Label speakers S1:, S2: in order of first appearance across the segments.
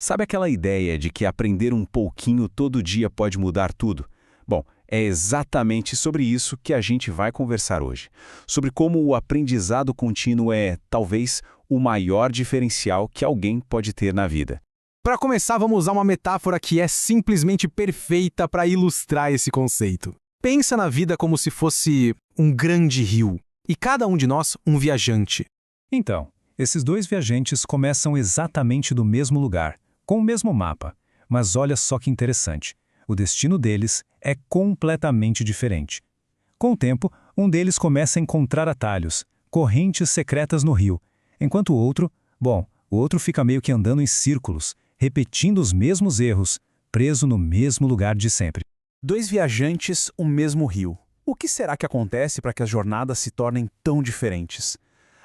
S1: Sabe aquela ideia de que aprender um pouquinho todo dia pode mudar tudo? Bom, é exatamente sobre isso que a gente vai conversar hoje. Sobre como o aprendizado contínuo é, talvez, o maior diferencial que alguém pode ter na vida.
S2: Para começar, vamos usar uma metáfora que é simplesmente perfeita para ilustrar esse conceito. Pensa na vida como se fosse um grande rio, e cada um de nós um viajante.
S3: Então, esses dois viajantes começam exatamente do mesmo lugar, com o mesmo mapa. Mas olha só que interessante, o destino deles é completamente diferente. Com o tempo, um deles começa a encontrar atalhos, correntes secretas no rio, enquanto o outro fica meio que andando em círculos, repetindo os mesmos erros, preso no mesmo lugar de sempre.
S4: Dois viajantes, o mesmo rio. O que será que acontece para que as jornadas se tornem tão diferentes?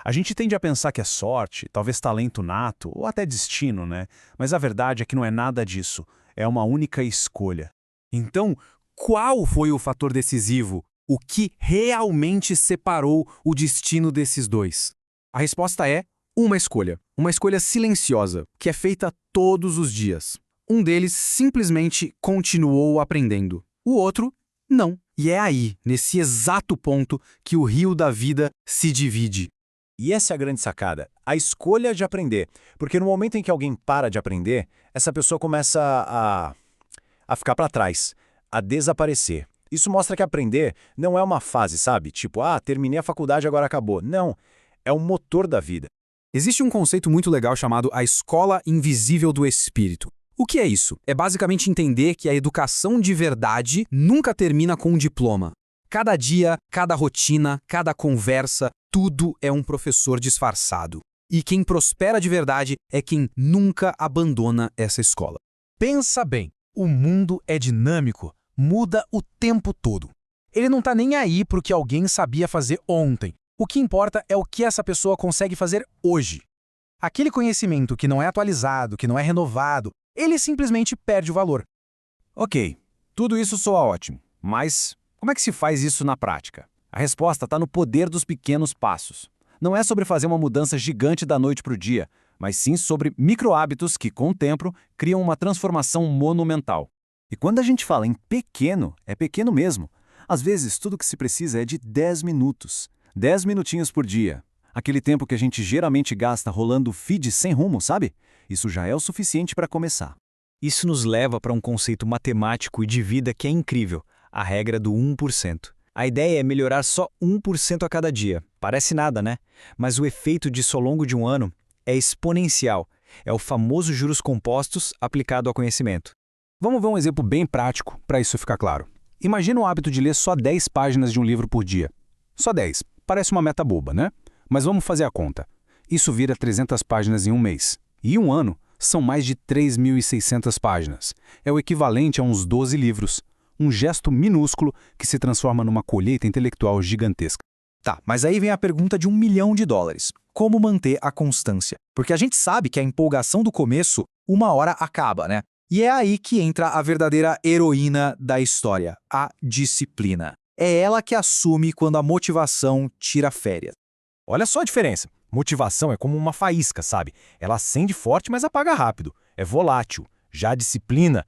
S4: A gente tende a pensar que é sorte, talvez talento nato, ou até destino, né? Mas a verdade é que não é nada disso. É uma única escolha.
S2: Então, qual foi o fator decisivo? O que realmente separou o destino desses dois? A resposta é uma escolha silenciosa, que é feita todos os dias. Um deles simplesmente continuou aprendendo, o outro não. E é aí, nesse exato ponto, que o rio da vida se divide.
S5: E essa é a grande sacada, a escolha de aprender. Porque no momento em que alguém para de aprender, essa pessoa começa a ficar para trás, a desaparecer. Isso mostra que aprender não é uma fase, sabe? Tipo, terminei a faculdade, agora acabou. Não, é o motor da vida.
S2: Existe um conceito muito legal chamado a escola invisível do espírito. O que é isso? É basicamente entender que a educação de verdade nunca termina com um diploma. Cada dia, cada rotina, cada conversa, tudo é um professor disfarçado. E quem prospera de verdade é quem nunca abandona essa escola. Pensa bem, o mundo é dinâmico, muda o tempo todo. Ele não está nem aí para o que alguém sabia fazer ontem. O que importa é o que essa pessoa consegue fazer hoje. Aquele conhecimento que não é atualizado, que não é renovado, ele simplesmente perde o valor.
S5: Ok, tudo isso soa ótimo, mas como é que se faz isso na prática? A resposta está no poder dos pequenos passos. Não é sobre fazer uma mudança gigante da noite para o dia, mas sim sobre micro-hábitos que, com o tempo, criam uma transformação monumental. E quando a gente fala em pequeno, é pequeno mesmo. Às vezes, tudo que se precisa é de 10 minutos. 10 minutinhos por dia. Aquele tempo que a gente geralmente gasta rolando feed sem rumo, sabe? Isso já é o suficiente para começar.
S6: Isso nos leva para um conceito matemático e de vida que é incrível, a regra do 1%. A ideia é melhorar só 1% a cada dia. Parece nada, né? Mas o efeito disso ao longo de um ano é exponencial. É o famoso juros compostos aplicado ao conhecimento.
S2: Vamos ver um exemplo bem prático para isso ficar claro. Imagina o hábito de ler só 10 páginas de um livro por dia. Só 10. Parece uma meta boba, né? Mas vamos fazer a conta. Isso vira 300 páginas em um mês. E um ano são mais de 3.600 páginas. É o equivalente a uns 12 livros. Um gesto minúsculo que se transforma numa colheita intelectual gigantesca.
S6: Tá, mas aí vem a pergunta de $1 milhão. Como manter a constância? Porque a gente sabe que a empolgação do começo, uma hora acaba, né? E é aí que entra a verdadeira heroína da história, a disciplina. É ela que assume quando a motivação tira férias.
S5: Olha só a diferença. Motivação é como uma faísca, sabe? Ela acende forte, mas apaga rápido. É volátil. Já a disciplina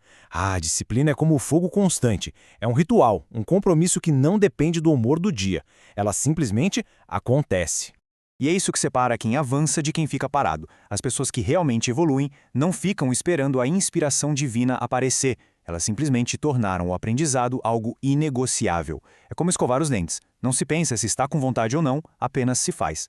S5: é como o fogo constante. É um ritual, um compromisso que não depende do humor do dia. Ela simplesmente acontece. E é isso que separa quem avança de quem fica parado. As pessoas que realmente evoluem não ficam esperando a inspiração divina aparecer. Elas simplesmente tornaram o aprendizado algo inegociável. É como escovar os dentes. Não se pensa se está com vontade ou não, apenas se faz.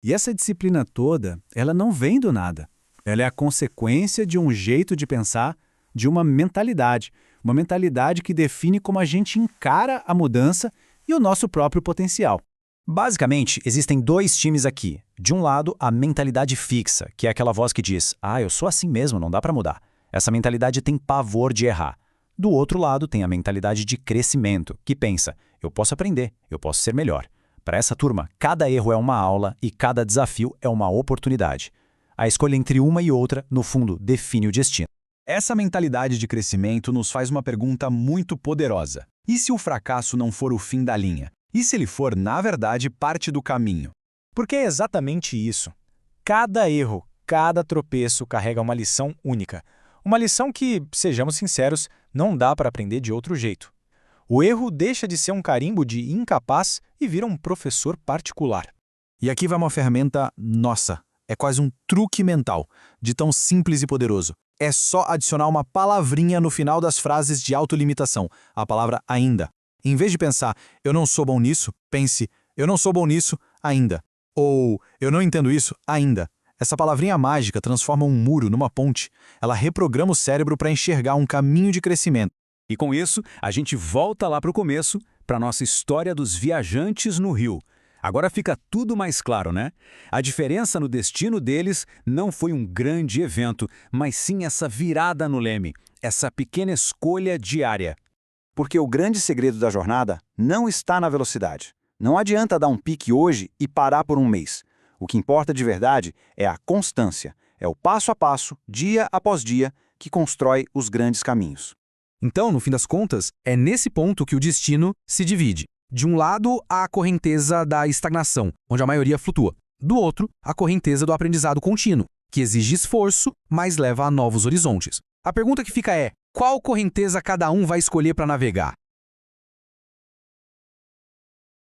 S4: E essa disciplina toda, ela não vem do nada. Ela é a consequência de um jeito de pensar, de uma mentalidade. Uma mentalidade que define como a gente encara a mudança e o nosso próprio potencial.
S5: Basicamente, existem dois times aqui. De um lado, a mentalidade fixa, que é aquela voz que diz: eu sou assim mesmo, não dá para mudar. Essa mentalidade tem pavor de errar. Do outro lado, tem a mentalidade de crescimento, que pensa: eu posso aprender, eu posso ser melhor. Para essa turma, cada erro é uma aula e cada desafio é uma oportunidade. A escolha entre uma e outra, no fundo, define o destino.
S4: Essa mentalidade de crescimento nos faz uma pergunta muito poderosa. E se o fracasso não for o fim da linha? E se ele for, na verdade, parte do caminho?
S6: Porque é exatamente isso. Cada erro, cada tropeço carrega uma lição única.
S5: Uma lição que, sejamos sinceros, não dá para aprender de outro jeito. O erro deixa de ser um carimbo de incapaz e vira um professor particular.
S6: E aqui vai uma ferramenta nossa. É quase um truque mental, de tão simples e poderoso. É só adicionar uma palavrinha no final das frases de autolimitação, a palavra ainda. Em vez de pensar, eu não sou bom nisso, pense, eu não sou bom nisso ainda. Ou, eu não entendo isso ainda. Essa palavrinha mágica transforma um muro numa ponte. Ela reprograma o cérebro para enxergar um caminho de crescimento.
S1: E com isso, a gente volta lá para o começo, para a nossa história dos viajantes no rio. Agora fica tudo mais claro, né? A diferença no destino deles não foi um grande evento, mas sim essa virada no leme, essa pequena escolha diária.
S7: Porque o grande segredo da jornada não está na velocidade. Não adianta dar um pique hoje e parar por um mês. O que importa de verdade é a constância, é o passo a passo, dia após dia, que constrói os grandes caminhos.
S2: Então, no fim das contas, é nesse ponto que o destino se divide. De um lado, a correnteza da estagnação, onde a maioria flutua. Do outro, a correnteza do aprendizado contínuo, que exige esforço, mas leva a novos horizontes. A pergunta que fica é, qual correnteza cada um vai escolher para navegar?